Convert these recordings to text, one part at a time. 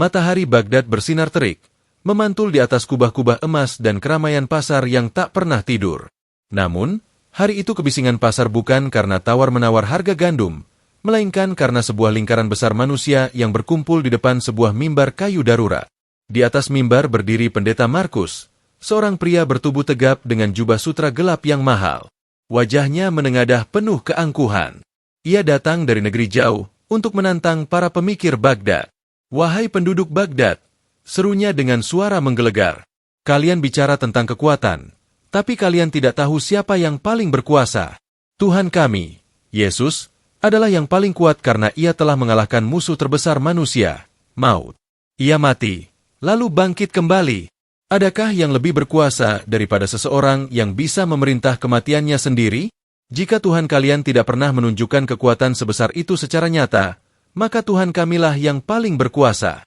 Matahari Baghdad bersinar terik, memantul di atas kubah-kubah emas dan keramaian pasar yang tak pernah tidur. Namun, hari itu kebisingan pasar bukan karena tawar-menawar harga gandum, melainkan karena sebuah lingkaran besar manusia yang berkumpul di depan sebuah mimbar kayu darurat. Di atas mimbar berdiri Pendeta Markus, seorang pria bertubuh tegap dengan jubah sutra gelap yang mahal. Wajahnya menengadah penuh keangkuhan. Ia datang dari negeri jauh untuk menantang para pemikir Baghdad. "Wahai penduduk Baghdad," serunya dengan suara menggelegar. "Kalian bicara tentang kekuatan, tapi kalian tidak tahu siapa yang paling berkuasa. Tuhan kami, Yesus, adalah yang paling kuat karena ia telah mengalahkan musuh terbesar manusia, maut. Ia mati, lalu bangkit kembali. Adakah yang lebih berkuasa daripada seseorang yang bisa memerintah kematiannya sendiri? Jika Tuhan kalian tidak pernah menunjukkan kekuatan sebesar itu secara nyata, maka Tuhan kamilah yang paling berkuasa."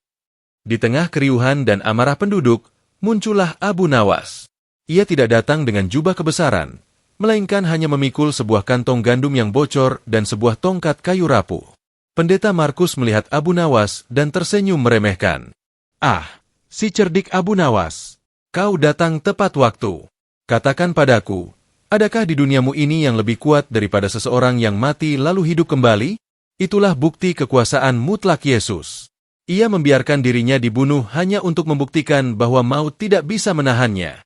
Di tengah keriuhan dan amarah penduduk, muncullah Abu Nawas. Ia tidak datang dengan jubah kebesaran, melainkan hanya memikul sebuah kantong gandum yang bocor dan sebuah tongkat kayu rapuh. Pendeta Markus melihat Abu Nawas dan tersenyum meremehkan. "Ah, si cerdik Abu Nawas, kau datang tepat waktu. Katakan padaku, adakah di duniamu ini yang lebih kuat daripada seseorang yang mati lalu hidup kembali? Itulah bukti kekuasaan mutlak Yesus. Ia membiarkan dirinya dibunuh hanya untuk membuktikan bahwa maut tidak bisa menahannya."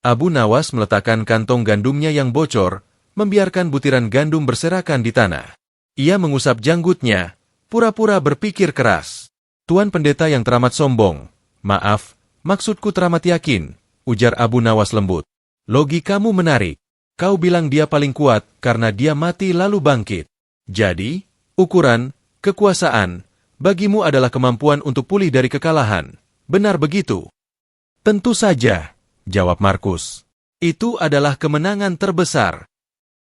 Abu Nawas meletakkan kantong gandumnya yang bocor, membiarkan butiran gandum berserakan di tanah. Ia mengusap janggutnya, pura-pura berpikir keras. "Tuan pendeta yang teramat sombong, maaf, maksudku teramat yakin," ujar Abu Nawas lembut. "Logikamu menarik. Kau bilang dia paling kuat karena dia mati lalu bangkit. Jadi, ukuran, kekuasaan, bagimu adalah kemampuan untuk pulih dari kekalahan. Benar begitu?" "Tentu saja," jawab Markus. "Itu adalah kemenangan terbesar."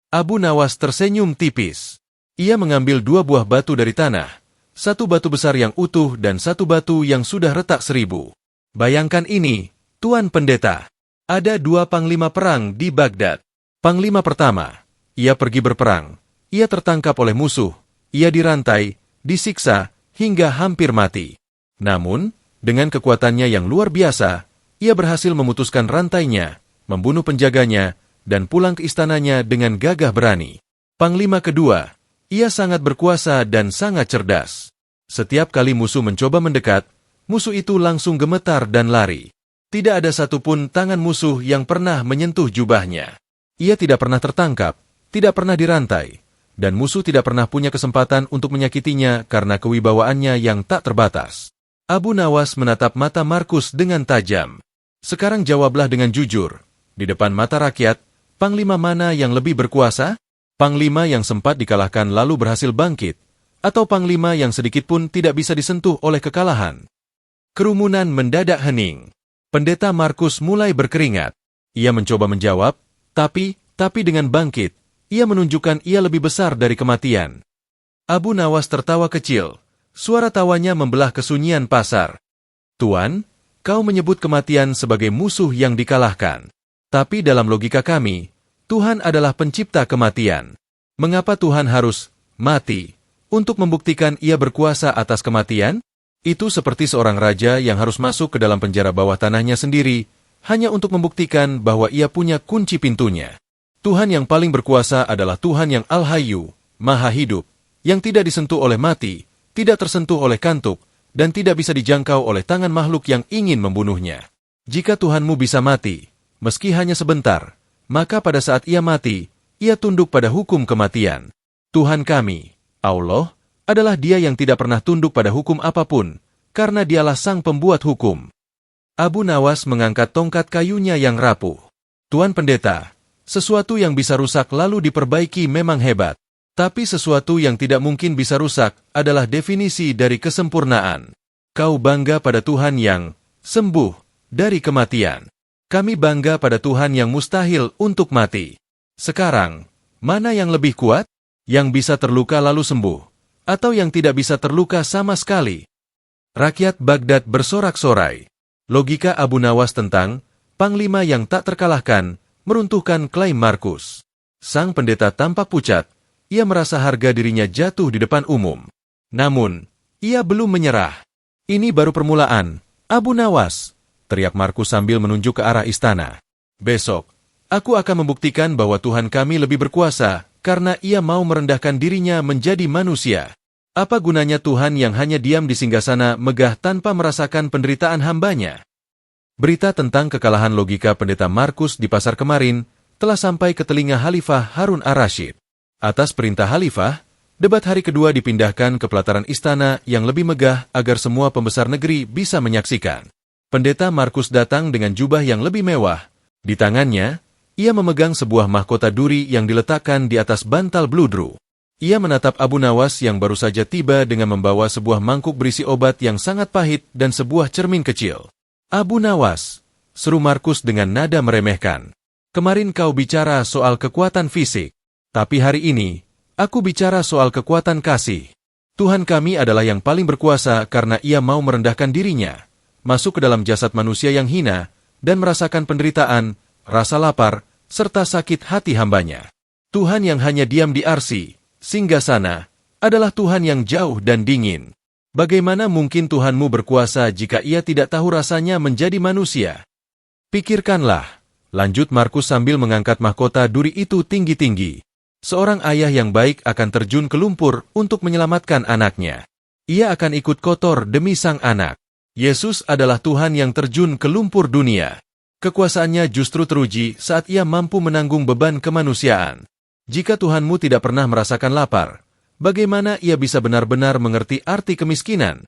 Abu Nawas tersenyum tipis. Ia mengambil 2 buah batu dari tanah, 1 batu besar yang utuh dan 1 batu yang sudah retak 1000. "Bayangkan ini, Tuan Pendeta. Ada 2 panglima perang di Baghdad. Panglima pertama, ia pergi berperang. Ia tertangkap oleh musuh. Ia dirantai, disiksa, hingga hampir mati. Namun, dengan kekuatannya yang luar biasa, ia berhasil memutuskan rantainya, membunuh penjaganya, dan pulang ke istananya dengan gagah berani. Panglima kedua, ia sangat berkuasa dan sangat cerdas. Setiap kali musuh mencoba mendekat, musuh itu langsung gemetar dan lari. Tidak ada satupun tangan musuh yang pernah menyentuh jubahnya. Ia tidak pernah tertangkap, tidak pernah dirantai, dan musuh tidak pernah punya kesempatan untuk menyakitinya karena kewibawaannya yang tak terbatas." Abu Nawas menatap mata Markus dengan tajam. "Sekarang jawablah dengan jujur. Di depan mata rakyat, panglima mana yang lebih berkuasa? Panglima yang sempat dikalahkan lalu berhasil bangkit, atau panglima yang sedikit pun tidak bisa disentuh oleh kekalahan?" Kerumunan mendadak hening. Pendeta Markus mulai berkeringat. Ia mencoba menjawab, tapi dengan bangkit, ia menunjukkan ia lebih besar dari kematian. Abu Nawas tertawa kecil. Suara tawanya membelah kesunyian pasar. "Tuan, kau menyebut kematian sebagai musuh yang dikalahkan. Tapi dalam logika kami, Tuhan adalah pencipta kematian. Mengapa Tuhan harus mati untuk membuktikan ia berkuasa atas kematian? Itu seperti seorang raja yang harus masuk ke dalam penjara bawah tanahnya sendiri, hanya untuk membuktikan bahwa ia punya kunci pintunya. Tuhan yang paling berkuasa adalah Tuhan yang Al-Hayyu, Maha Hidup, yang tidak disentuh oleh mati, tidak tersentuh oleh kantuk, dan tidak bisa dijangkau oleh tangan makhluk yang ingin membunuhnya. Jika Tuhanmu bisa mati, meski hanya sebentar, maka pada saat ia mati, ia tunduk pada hukum kematian. Tuhan kami, Allah, adalah Dia yang tidak pernah tunduk pada hukum apapun, karena Dialah Sang Pembuat hukum." Abu Nawas mengangkat tongkat kayunya yang rapuh. "Tuan Pendeta, sesuatu yang bisa rusak lalu diperbaiki memang hebat. Tapi sesuatu yang tidak mungkin bisa rusak adalah definisi dari kesempurnaan. Kau bangga pada Tuhan yang sembuh dari kematian. Kami bangga pada Tuhan yang mustahil untuk mati. Sekarang, mana yang lebih kuat? Yang bisa terluka lalu sembuh, atau yang tidak bisa terluka sama sekali?" Rakyat Baghdad bersorak-sorai. Logika Abu Nawas tentang panglima yang tak terkalahkan meruntuhkan klaim Markus. Sang pendeta tampak pucat. Ia merasa harga dirinya jatuh di depan umum. Namun, ia belum menyerah. Ini baru permulaan, Abu Nawas, teriak Markus sambil menunjuk ke arah istana. Besok, aku akan membuktikan bahwa Tuhan kami lebih berkuasa, karena ia mau merendahkan dirinya menjadi manusia. Apa gunanya Tuhan yang hanya diam di singgasana megah tanpa merasakan penderitaan hambanya? Berita tentang kekalahan logika pendeta Markus di pasar kemarin telah sampai ke telinga Khalifah Harun ar-Rasyid. Atas perintah Khalifah, debat hari kedua dipindahkan ke pelataran istana yang lebih megah agar semua pembesar negeri bisa menyaksikan. Pendeta Markus datang dengan jubah yang lebih mewah. Di tangannya, ia memegang sebuah mahkota duri yang diletakkan di atas bantal bludru. Ia menatap Abu Nawas yang baru saja tiba dengan membawa sebuah mangkuk berisi obat yang sangat pahit dan sebuah cermin kecil. Abu Nawas, seru Markus dengan nada meremehkan. Kemarin kau bicara soal kekuatan fisik, tapi hari ini, aku bicara soal kekuatan kasih. Tuhan kami adalah yang paling berkuasa karena ia mau merendahkan dirinya, masuk ke dalam jasad manusia yang hina, dan merasakan penderitaan, rasa lapar, serta sakit hati hambanya. Tuhan yang hanya diam di arsi, singgasana, adalah Tuhan yang jauh dan dingin. Bagaimana mungkin Tuhanmu berkuasa jika ia tidak tahu rasanya menjadi manusia? Pikirkanlah, lanjut Markus sambil mengangkat mahkota duri itu tinggi-tinggi. Seorang ayah yang baik akan terjun ke lumpur untuk menyelamatkan anaknya. Ia akan ikut kotor demi sang anak. Yesus adalah Tuhan yang terjun ke lumpur dunia. Kekuasaannya justru teruji saat ia mampu menanggung beban kemanusiaan. Jika Tuhanmu tidak pernah merasakan lapar, bagaimana ia bisa benar-benar mengerti arti kemiskinan?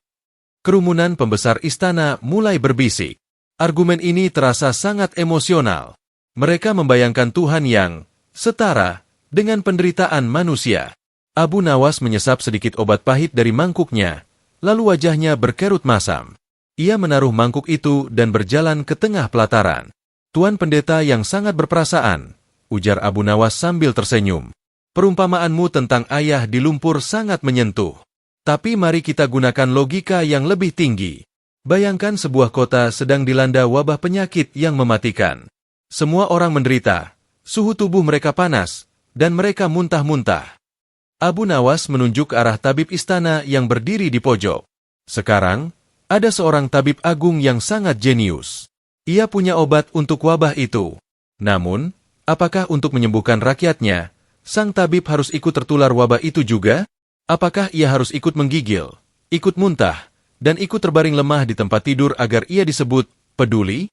Kerumunan pembesar istana mulai berbisik. Argumen ini terasa sangat emosional. Mereka membayangkan Tuhan yang setara dengan penderitaan manusia. Abu Nawas menyesap sedikit obat pahit dari mangkuknya, lalu wajahnya berkerut masam. Ia menaruh mangkuk itu dan berjalan ke tengah pelataran. Tuan pendeta yang sangat berperasaan, ujar Abu Nawas sambil tersenyum. Perumpamaanmu tentang ayah di lumpur sangat menyentuh. Tapi mari kita gunakan logika yang lebih tinggi. Bayangkan sebuah kota sedang dilanda wabah penyakit yang mematikan. Semua orang menderita, suhu tubuh mereka panas, dan mereka muntah-muntah. Abu Nawas menunjuk ke arah tabib istana yang berdiri di pojok. Sekarang, ada seorang tabib agung yang sangat jenius. Ia punya obat untuk wabah itu. Namun, apakah untuk menyembuhkan rakyatnya, sang tabib harus ikut tertular wabah itu juga? Apakah ia harus ikut menggigil, ikut muntah, dan ikut terbaring lemah di tempat tidur agar ia disebut peduli?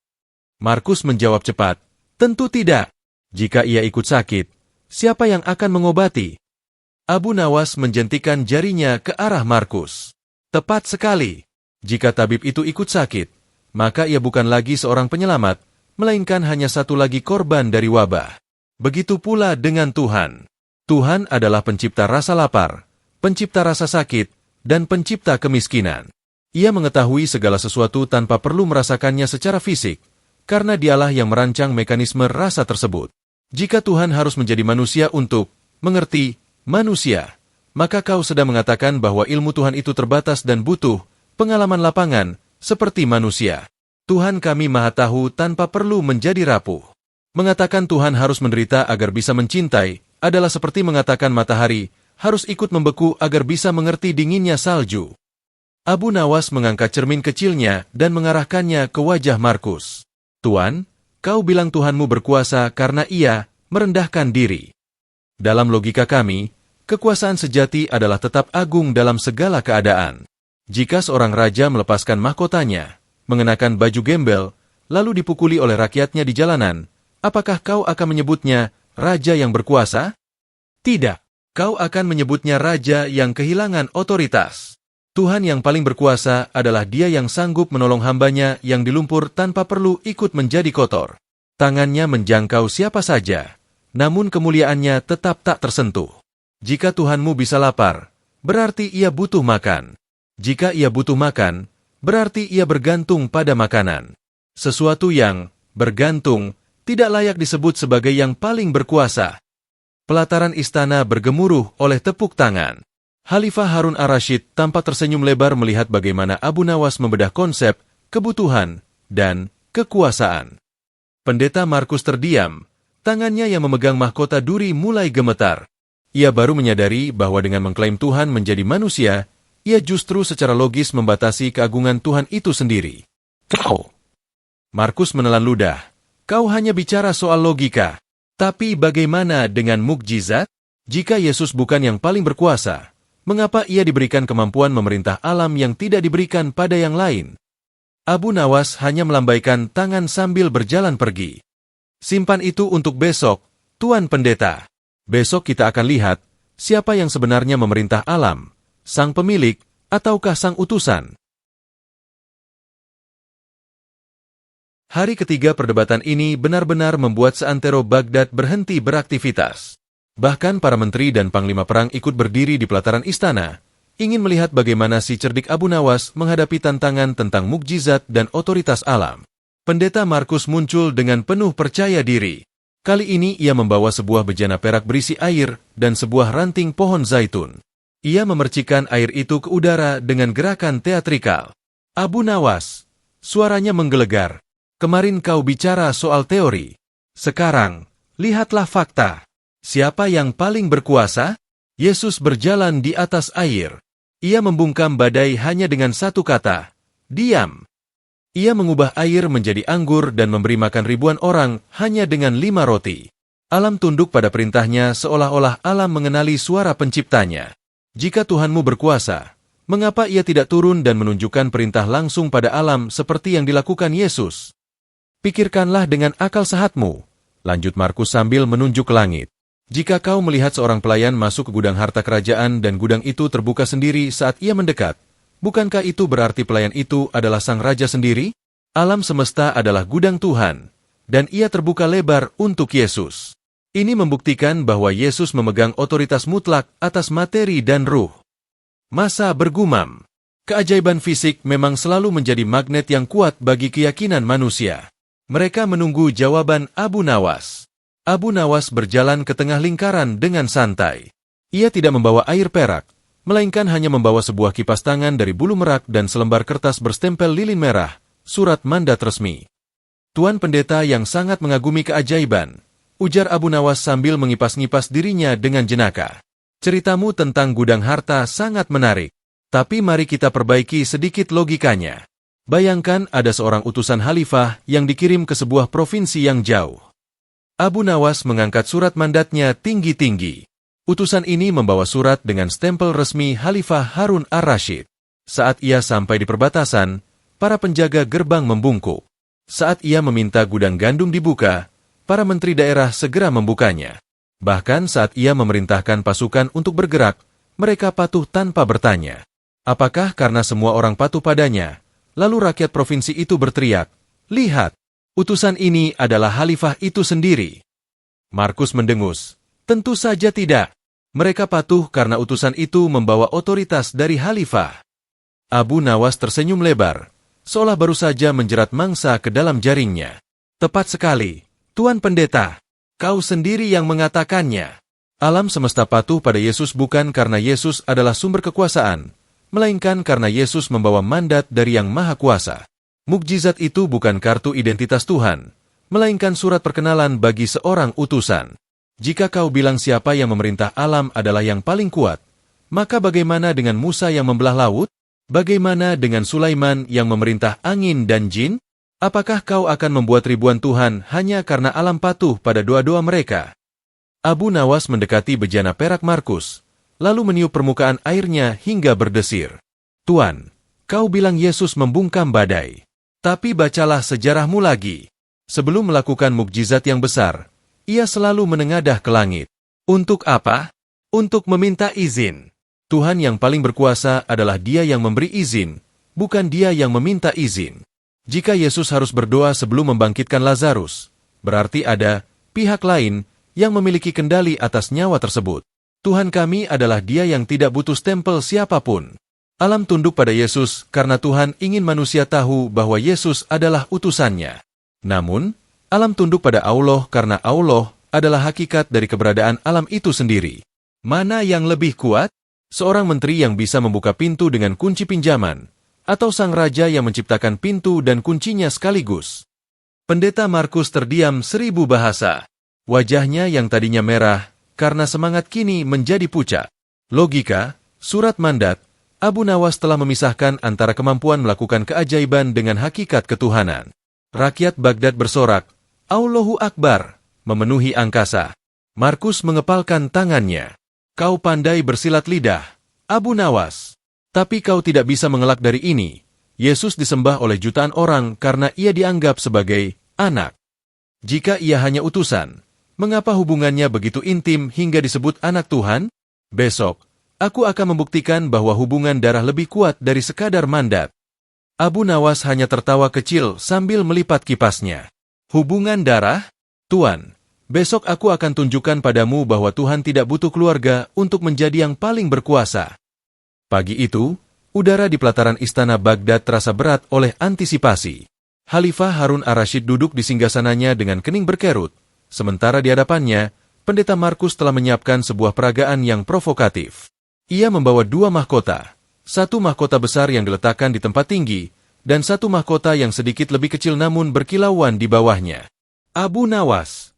Markus menjawab cepat, tentu tidak. Jika ia ikut sakit, siapa yang akan mengobati? Abu Nawas menjentikan jarinya ke arah Markus. Tepat sekali. Jika tabib itu ikut sakit, maka ia bukan lagi seorang penyelamat, melainkan hanya satu lagi korban dari wabah. Begitu pula dengan Tuhan. Tuhan adalah pencipta rasa lapar, pencipta rasa sakit, dan pencipta kemiskinan. Ia mengetahui segala sesuatu tanpa perlu merasakannya secara fisik, karena dialah yang merancang mekanisme rasa tersebut. Jika Tuhan harus menjadi manusia untuk mengerti manusia, maka kau sedang mengatakan bahwa ilmu Tuhan itu terbatas dan butuh pengalaman lapangan seperti manusia. Tuhan kami maha tahu tanpa perlu menjadi rapuh. Mengatakan Tuhan harus menderita agar bisa mencintai adalah seperti mengatakan matahari harus ikut membeku agar bisa mengerti dinginnya salju. Abu Nawas mengangkat cermin kecilnya dan mengarahkannya ke wajah Markus. Tuan, kau bilang Tuhanmu berkuasa karena ia merendahkan diri. Dalam logika kami, kekuasaan sejati adalah tetap agung dalam segala keadaan. Jika seorang raja melepaskan mahkotanya, mengenakan baju gembel, lalu dipukuli oleh rakyatnya di jalanan, apakah kau akan menyebutnya raja yang berkuasa? Tidak. Kau akan menyebutnya raja yang kehilangan otoritas. Tuhan yang paling berkuasa adalah Dia yang sanggup menolong hambanya yang di lumpur tanpa perlu ikut menjadi kotor. Tangannya menjangkau siapa saja, namun kemuliaannya tetap tak tersentuh. Jika Tuhanmu bisa lapar, berarti ia butuh makan. Jika ia butuh makan, berarti ia bergantung pada makanan. Sesuatu yang bergantung tidak layak disebut sebagai yang paling berkuasa. Pelataran istana bergemuruh oleh tepuk tangan. Khalifah Harun ar-Rasyid tampak tersenyum lebar melihat bagaimana Abu Nawas membedah konsep, kebutuhan, dan kekuasaan. Pendeta Markus terdiam, tangannya yang memegang mahkota duri mulai gemetar. Ia baru menyadari bahwa dengan mengklaim Tuhan menjadi manusia, ia justru secara logis membatasi keagungan Tuhan itu sendiri. Kau, Markus menelan ludah, kau hanya bicara soal logika. Tapi bagaimana dengan mukjizat? Jika Yesus bukan yang paling berkuasa, mengapa ia diberikan kemampuan memerintah alam yang tidak diberikan pada yang lain? Abu Nawas hanya melambaikan tangan sambil berjalan pergi. Simpan itu untuk besok, Tuan Pendeta. Besok kita akan lihat siapa yang sebenarnya memerintah alam, sang pemilik ataukah sang utusan. Hari ketiga perdebatan ini benar-benar membuat seantero Baghdad berhenti beraktivitas. Bahkan para menteri dan panglima perang ikut berdiri di pelataran istana, ingin melihat bagaimana si cerdik Abu Nawas menghadapi tantangan tentang mukjizat dan otoritas alam. Pendeta Markus muncul dengan penuh percaya diri. Kali ini ia membawa sebuah bejana perak berisi air dan sebuah ranting pohon zaitun. Ia memercikan air itu ke udara dengan gerakan teatrikal. Abu Nawas, suaranya menggelegar. Kemarin kau bicara soal teori. Sekarang, lihatlah fakta. Siapa yang paling berkuasa? Yesus berjalan di atas air. Ia membungkam badai hanya dengan satu kata, diam. Ia mengubah air menjadi anggur dan memberi makan ribuan orang hanya dengan 5 roti. Alam tunduk pada perintahnya seolah-olah alam mengenali suara penciptanya. Jika Tuhanmu berkuasa, mengapa ia tidak turun dan menunjukkan perintah langsung pada alam seperti yang dilakukan Yesus? Pikirkanlah dengan akal sehatmu, lanjut Markus sambil menunjuk ke langit. Jika kau melihat seorang pelayan masuk ke gudang harta kerajaan dan gudang itu terbuka sendiri saat ia mendekat, bukankah itu berarti pelayan itu adalah sang raja sendiri? Alam semesta adalah gudang Tuhan, dan ia terbuka lebar untuk Yesus. Ini membuktikan bahwa Yesus memegang otoritas mutlak atas materi dan ruh. Masa bergumam, keajaiban fisik memang selalu menjadi magnet yang kuat bagi keyakinan manusia. Mereka menunggu jawaban Abu Nawas. Abu Nawas berjalan ke tengah lingkaran dengan santai. Ia tidak membawa air perak, melainkan hanya membawa sebuah kipas tangan dari bulu merak dan selembar kertas berstempel lilin merah, surat mandat resmi. Tuan Pendeta yang sangat mengagumi keajaiban, ujar Abu Nawas sambil mengipas-ngipas dirinya dengan jenaka. Ceritamu tentang gudang harta sangat menarik, tapi mari kita perbaiki sedikit logikanya. Bayangkan ada seorang utusan khalifah yang dikirim ke sebuah provinsi yang jauh. Abu Nawas mengangkat surat mandatnya tinggi-tinggi. Utusan ini membawa surat dengan stempel resmi Khalifah Harun ar-Rasyid. Saat ia sampai di perbatasan, para penjaga gerbang membungkuk. Saat ia meminta gudang gandum dibuka, para menteri daerah segera membukanya. Bahkan saat ia memerintahkan pasukan untuk bergerak, mereka patuh tanpa bertanya. Apakah karena semua orang patuh padanya? Lalu rakyat provinsi itu berteriak, lihat, utusan ini adalah khalifah itu sendiri. Markus mendengus, tentu saja tidak. Mereka patuh karena utusan itu membawa otoritas dari khalifah. Abu Nawas tersenyum lebar, seolah baru saja menjerat mangsa ke dalam jaringnya. Tepat sekali, Tuan Pendeta, kau sendiri yang mengatakannya. Alam semesta patuh pada Yesus bukan karena Yesus adalah sumber kekuasaan, melainkan karena Yesus membawa mandat dari Yang Maha Kuasa. Mukjizat itu bukan kartu identitas Tuhan, melainkan surat perkenalan bagi seorang utusan. Jika kau bilang siapa yang memerintah alam adalah yang paling kuat, maka bagaimana dengan Musa yang membelah laut? Bagaimana dengan Sulaiman yang memerintah angin dan jin? Apakah kau akan membuat ribuan Tuhan hanya karena alam patuh pada doa-doa mereka? Abu Nawas mendekati bejana perak Markus, lalu meniup permukaan airnya hingga berdesir. Tuan, kau bilang Yesus membungkam badai. Tapi bacalah sejarahmu lagi. Sebelum melakukan mukjizat yang besar, ia selalu menengadah ke langit. Untuk apa? Untuk meminta izin. Tuhan yang paling berkuasa adalah Dia yang memberi izin, bukan Dia yang meminta izin. Jika Yesus harus berdoa sebelum membangkitkan Lazarus, berarti ada pihak lain yang memiliki kendali atas nyawa tersebut. Tuhan kami adalah Dia yang tidak butuh stempel siapapun. Alam tunduk pada Yesus karena Tuhan ingin manusia tahu bahwa Yesus adalah utusannya. Namun, alam tunduk pada Allah karena Allah adalah hakikat dari keberadaan alam itu sendiri. Mana yang lebih kuat? Seorang menteri yang bisa membuka pintu dengan kunci pinjaman, atau sang raja yang menciptakan pintu dan kuncinya sekaligus? Pendeta Markus terdiam 1000 bahasa. Wajahnya yang tadinya merah, karena semangat kini menjadi pucat. Logika, surat mandat, Abu Nawas telah memisahkan antara kemampuan melakukan keajaiban dengan hakikat ketuhanan. Rakyat Baghdad bersorak, Allahu Akbar, memenuhi angkasa. Markus mengepalkan tangannya. Kau pandai bersilat lidah, Abu Nawas. Tapi kau tidak bisa mengelak dari ini. Yesus disembah oleh jutaan orang karena ia dianggap sebagai anak. Jika ia hanya utusan, mengapa hubungannya begitu intim hingga disebut anak Tuhan? Besok, aku akan membuktikan bahwa hubungan darah lebih kuat dari sekadar mandat. Abu Nawas hanya tertawa kecil sambil melipat kipasnya. Hubungan darah? Tuan, besok aku akan tunjukkan padamu bahwa Tuhan tidak butuh keluarga untuk menjadi yang paling berkuasa. Pagi itu, udara di pelataran istana Baghdad terasa berat oleh antisipasi. Khalifah Harun ar-Rasyid duduk di singgasananya dengan kening berkerut, sementara di hadapannya, Pendeta Markus telah menyiapkan sebuah peragaan yang provokatif. Ia membawa 2 mahkota, 1 mahkota besar yang diletakkan di tempat tinggi, dan 1 mahkota yang sedikit lebih kecil namun berkilauan di bawahnya. Abu Nawas.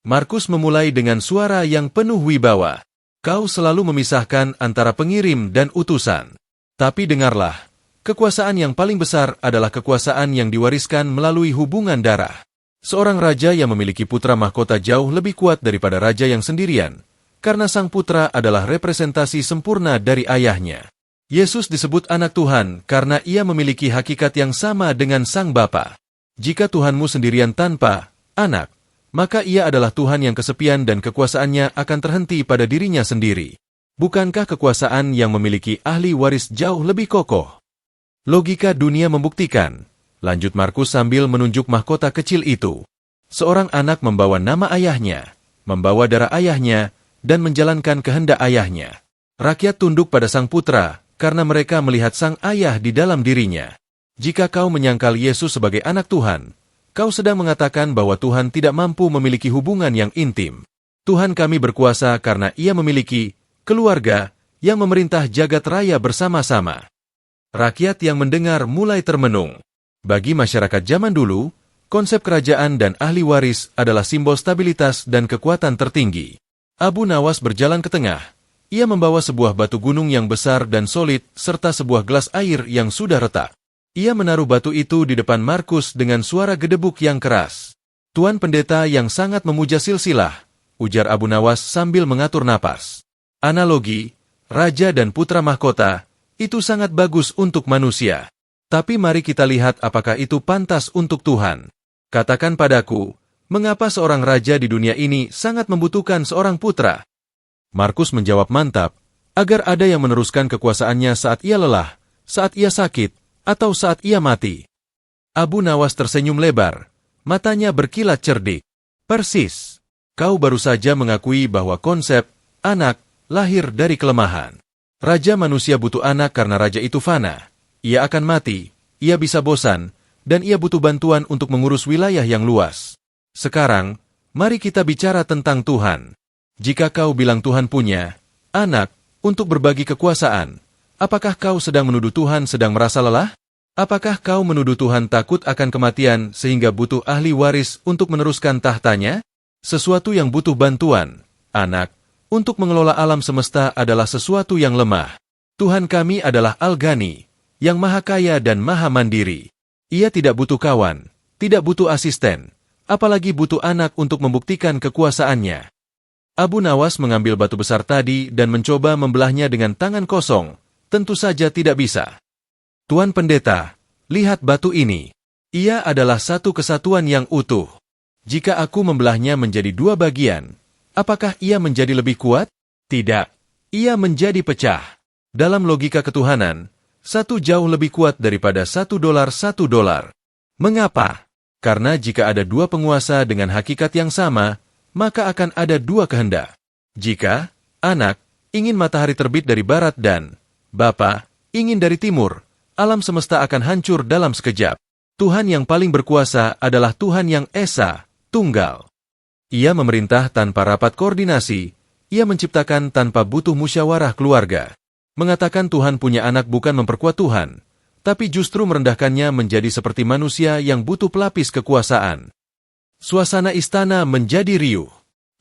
Markus memulai dengan suara yang penuh wibawa. Kau selalu memisahkan antara pengirim dan utusan. Tapi dengarlah, kekuasaan yang paling besar adalah kekuasaan yang diwariskan melalui hubungan darah. Seorang raja yang memiliki putra mahkota jauh lebih kuat daripada raja yang sendirian, karena sang putra adalah representasi sempurna dari ayahnya. Yesus disebut anak Tuhan karena ia memiliki hakikat yang sama dengan sang Bapa. Jika Tuhanmu sendirian tanpa anak, maka ia adalah Tuhan yang kesepian dan kekuasaannya akan terhenti pada dirinya sendiri. Bukankah kekuasaan yang memiliki ahli waris jauh lebih kokoh? Logika dunia membuktikan. Lanjut Markus sambil menunjuk mahkota kecil itu. Seorang anak membawa nama ayahnya, membawa darah ayahnya, dan menjalankan kehendak ayahnya. Rakyat tunduk pada sang putra, karena mereka melihat sang ayah di dalam dirinya. Jika kau menyangkal Yesus sebagai anak Tuhan, kau sedang mengatakan bahwa Tuhan tidak mampu memiliki hubungan yang intim. Tuhan kami berkuasa karena ia memiliki keluarga yang memerintah jagat raya bersama-sama. Rakyat yang mendengar mulai termenung. Bagi masyarakat zaman dulu, konsep kerajaan dan ahli waris adalah simbol stabilitas dan kekuatan tertinggi. Abu Nawas berjalan ke tengah. Ia membawa sebuah batu gunung yang besar dan solid serta sebuah gelas air yang sudah retak. Ia menaruh batu itu di depan Markus dengan suara gedebuk yang keras. Tuan pendeta yang sangat memuja silsilah, ujar Abu Nawas sambil mengatur napas. Analogi, raja dan putra mahkota, itu sangat bagus untuk manusia. Tapi mari kita lihat apakah itu pantas untuk Tuhan. Katakan padaku, mengapa seorang raja di dunia ini sangat membutuhkan seorang putra? Markus menjawab mantap, agar ada yang meneruskan kekuasaannya saat ia lelah, saat ia sakit, atau saat ia mati. Abu Nawas tersenyum lebar, matanya berkilat cerdik. Persis, kau baru saja mengakui bahwa konsep anak lahir dari kelemahan. Raja manusia butuh anak karena raja itu fana. Ia akan mati, ia bisa bosan, dan ia butuh bantuan untuk mengurus wilayah yang luas. Sekarang, mari kita bicara tentang Tuhan. Jika kau bilang Tuhan punya anak untuk berbagi kekuasaan, apakah kau sedang menuduh Tuhan sedang merasa lelah? Apakah kau menuduh Tuhan takut akan kematian sehingga butuh ahli waris untuk meneruskan tahtanya? Sesuatu yang butuh bantuan, anak, untuk mengelola alam semesta adalah sesuatu yang lemah. Tuhan kami adalah Al-Ghani, yang maha kaya dan maha mandiri. Ia tidak butuh kawan, tidak butuh asisten, apalagi butuh anak untuk membuktikan kekuasaannya. Abu Nawas mengambil batu besar tadi dan mencoba membelahnya dengan tangan kosong. Tentu saja tidak bisa. Tuan pendeta, lihat batu ini. Ia adalah satu kesatuan yang utuh. Jika aku membelahnya menjadi 2 bagian, apakah ia menjadi lebih kuat? Tidak. Ia menjadi pecah. Dalam logika ketuhanan, 1 jauh lebih kuat daripada $1. Mengapa? Karena jika ada 2 penguasa dengan hakikat yang sama, maka akan ada 2 kehendak. Jika anak ingin matahari terbit dari barat dan Bapa ingin dari timur, alam semesta akan hancur dalam sekejap. Tuhan yang paling berkuasa adalah Tuhan yang Esa, Tunggal. Ia memerintah tanpa rapat koordinasi, ia menciptakan tanpa butuh musyawarah keluarga. Mengatakan Tuhan punya anak bukan memperkuat Tuhan, tapi justru merendahkannya menjadi seperti manusia yang butuh pelapis kekuasaan. Suasana istana menjadi riuh.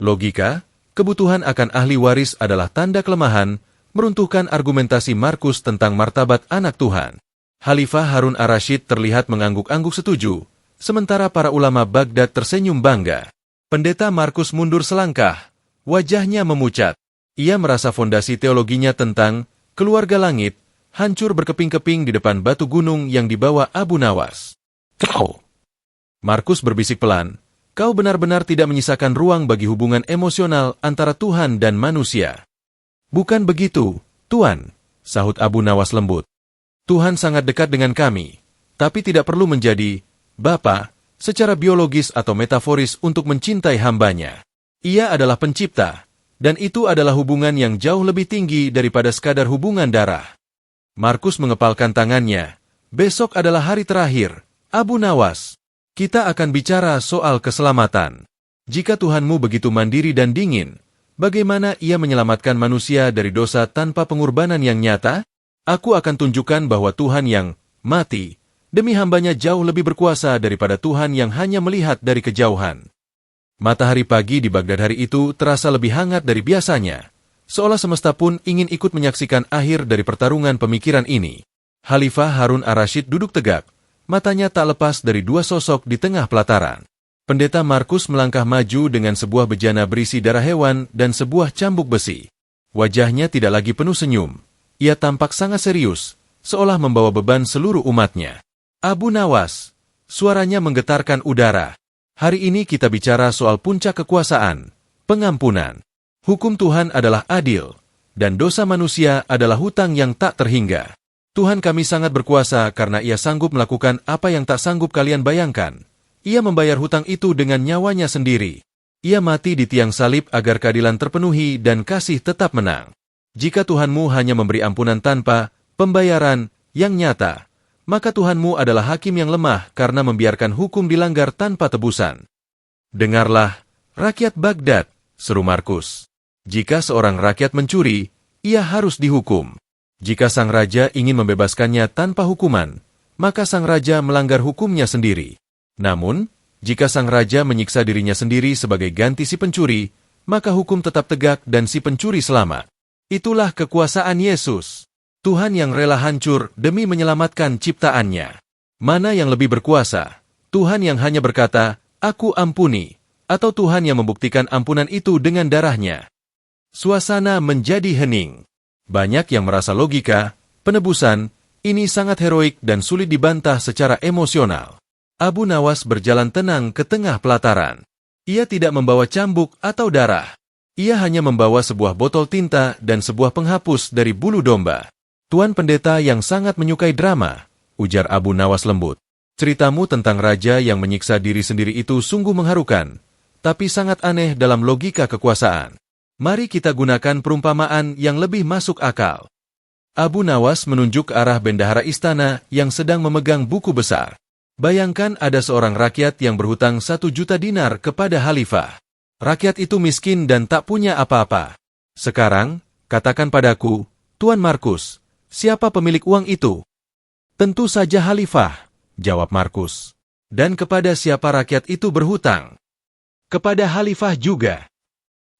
Logika, kebutuhan akan ahli waris adalah tanda kelemahan, meruntuhkan argumentasi Markus tentang martabat anak Tuhan. Khalifah Harun ar-Rasyid terlihat mengangguk-angguk setuju, sementara para ulama Baghdad tersenyum bangga. Pendeta Markus mundur selangkah, wajahnya memucat. Ia merasa fondasi teologinya tentang keluarga langit hancur berkeping-keping di depan batu gunung yang dibawa Abu Nawas. Kau, Markus berbisik pelan, kau benar-benar tidak menyisakan ruang bagi hubungan emosional antara Tuhan dan manusia. Bukan begitu, Tuan, sahut Abu Nawas lembut. Tuhan sangat dekat dengan kami, tapi tidak perlu menjadi Bapa secara biologis atau metaforis untuk mencintai hambanya. Ia adalah pencipta, dan itu adalah hubungan yang jauh lebih tinggi daripada sekadar hubungan darah. Markus mengepalkan tangannya. Besok adalah hari terakhir, Abu Nawas. Kita akan bicara soal keselamatan. Jika Tuhanmu begitu mandiri dan dingin, bagaimana ia menyelamatkan manusia dari dosa tanpa pengorbanan yang nyata? Aku akan tunjukkan bahwa Tuhan yang mati demi hambanya jauh lebih berkuasa daripada Tuhan yang hanya melihat dari kejauhan. Matahari pagi di Baghdad hari itu terasa lebih hangat dari biasanya, seolah semesta pun ingin ikut menyaksikan akhir dari pertarungan pemikiran ini. Khalifah Harun ar-Rasyid duduk tegak, matanya tak lepas dari dua sosok di tengah pelataran. Pendeta Markus melangkah maju dengan sebuah bejana berisi darah hewan dan sebuah cambuk besi. Wajahnya tidak lagi penuh senyum. Ia tampak sangat serius, seolah membawa beban seluruh umatnya. Abu Nawas, suaranya menggetarkan udara. Hari ini kita bicara soal puncak kekuasaan, pengampunan. Hukum Tuhan adalah adil, dan dosa manusia adalah hutang yang tak terhingga. Tuhan kami sangat berkuasa karena Ia sanggup melakukan apa yang tak sanggup kalian bayangkan. Ia membayar hutang itu dengan nyawanya sendiri. Ia mati di tiang salib agar keadilan terpenuhi dan kasih tetap menang. Jika Tuhanmu hanya memberi ampunan tanpa pembayaran yang nyata, maka Tuhanmu adalah hakim yang lemah karena membiarkan hukum dilanggar tanpa tebusan. Dengarlah, rakyat Baghdad, seru Markus. Jika seorang rakyat mencuri, ia harus dihukum. Jika sang raja ingin membebaskannya tanpa hukuman, maka sang raja melanggar hukumnya sendiri. Namun, jika sang raja menyiksa dirinya sendiri sebagai ganti si pencuri, maka hukum tetap tegak dan si pencuri selamat. Itulah kekuasaan Yesus. Tuhan yang rela hancur demi menyelamatkan ciptaannya. Mana yang lebih berkuasa? Tuhan yang hanya berkata, "Aku ampuni," atau Tuhan yang membuktikan ampunan itu dengan darahnya? Suasana menjadi hening. Banyak yang merasa logika, penebusan, ini sangat heroik dan sulit dibantah secara emosional. Abu Nawas berjalan tenang ke tengah pelataran. Ia tidak membawa cambuk atau darah. Ia hanya membawa sebuah botol tinta dan sebuah penghapus dari bulu domba. Tuan pendeta yang sangat menyukai drama, ujar Abu Nawas lembut. Ceritamu tentang raja yang menyiksa diri sendiri itu sungguh mengharukan, tapi sangat aneh dalam logika kekuasaan. Mari kita gunakan perumpamaan yang lebih masuk akal. Abu Nawas menunjuk ke arah bendahara istana yang sedang memegang buku besar. Bayangkan ada seorang rakyat yang berhutang 1 juta dinar kepada khalifah. Rakyat itu miskin dan tak punya apa-apa. Sekarang, katakan padaku, Tuan Markus, siapa pemilik uang itu? Tentu saja khalifah, jawab Markus. Dan kepada siapa rakyat itu berhutang? Kepada khalifah juga.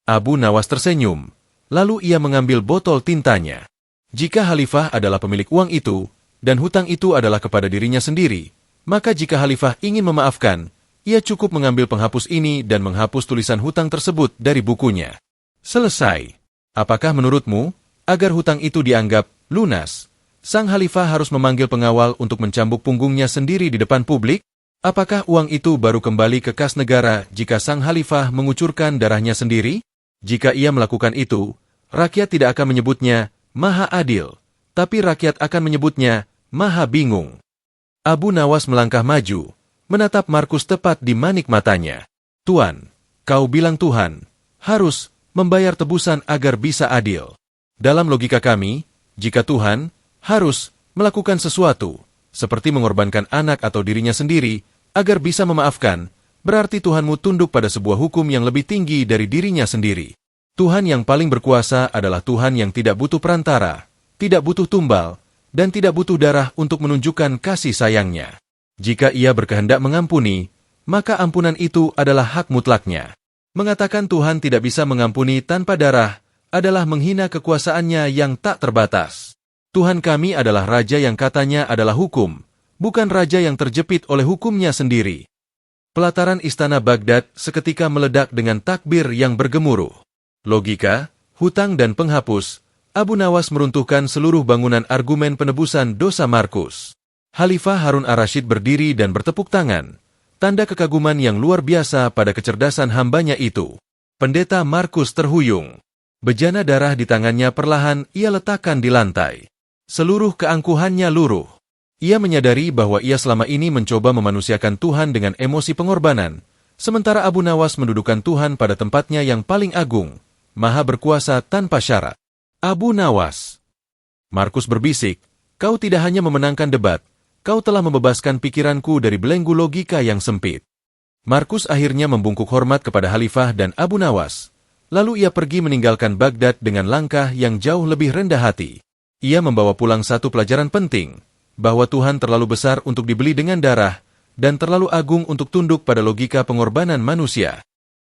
Abu Nawas tersenyum, lalu ia mengambil botol tintanya. Jika khalifah adalah pemilik uang itu, dan hutang itu adalah kepada dirinya sendiri, maka jika khalifah ingin memaafkan, ia cukup mengambil penghapus ini dan menghapus tulisan hutang tersebut dari bukunya. Selesai. Apakah menurutmu, agar hutang itu dianggap lunas, sang khalifah harus memanggil pengawal untuk mencambuk punggungnya sendiri di depan publik? Apakah uang itu baru kembali ke kas negara jika sang khalifah mengucurkan darahnya sendiri? Jika ia melakukan itu, rakyat tidak akan menyebutnya maha adil, tapi rakyat akan menyebutnya maha bingung. Abu Nawas melangkah maju, menatap Markus tepat di manik matanya. Tuan, kau bilang Tuhan harus membayar tebusan agar bisa adil. Dalam logika kami, jika Tuhan harus melakukan sesuatu, seperti mengorbankan anak atau dirinya sendiri, agar bisa memaafkan, berarti Tuhanmu tunduk pada sebuah hukum yang lebih tinggi dari dirinya sendiri. Tuhan yang paling berkuasa adalah Tuhan yang tidak butuh perantara, tidak butuh tumbal, dan tidak butuh darah untuk menunjukkan kasih sayangnya. Jika ia berkehendak mengampuni, maka ampunan itu adalah hak mutlaknya. Mengatakan Tuhan tidak bisa mengampuni tanpa darah adalah menghina kekuasaannya yang tak terbatas. Tuhan kami adalah raja yang katanya adalah hukum, bukan raja yang terjepit oleh hukumnya sendiri. Pelataran istana Baghdad seketika meledak dengan takbir yang bergemuruh. Logika, hutang dan penghapus, Abu Nawas meruntuhkan seluruh bangunan argumen penebusan dosa Markus. Khalifah Harun ar-Rasyid berdiri dan bertepuk tangan, tanda kekaguman yang luar biasa pada kecerdasan hambanya itu. Pendeta Markus terhuyung. Bejana darah di tangannya perlahan ia letakkan di lantai. Seluruh keangkuhannya luruh. Ia menyadari bahwa ia selama ini mencoba memanusiakan Tuhan dengan emosi pengorbanan, sementara Abu Nawas mendudukan Tuhan pada tempatnya yang paling agung, maha berkuasa tanpa syarat. Abu Nawas. Markus berbisik, kau tidak hanya memenangkan debat, kau telah membebaskan pikiranku dari belenggu logika yang sempit. Markus akhirnya membungkuk hormat kepada Khalifah dan Abu Nawas. Lalu ia pergi meninggalkan Baghdad dengan langkah yang jauh lebih rendah hati. Ia membawa pulang satu pelajaran penting, bahwa Tuhan terlalu besar untuk dibeli dengan darah, dan terlalu agung untuk tunduk pada logika pengorbanan manusia.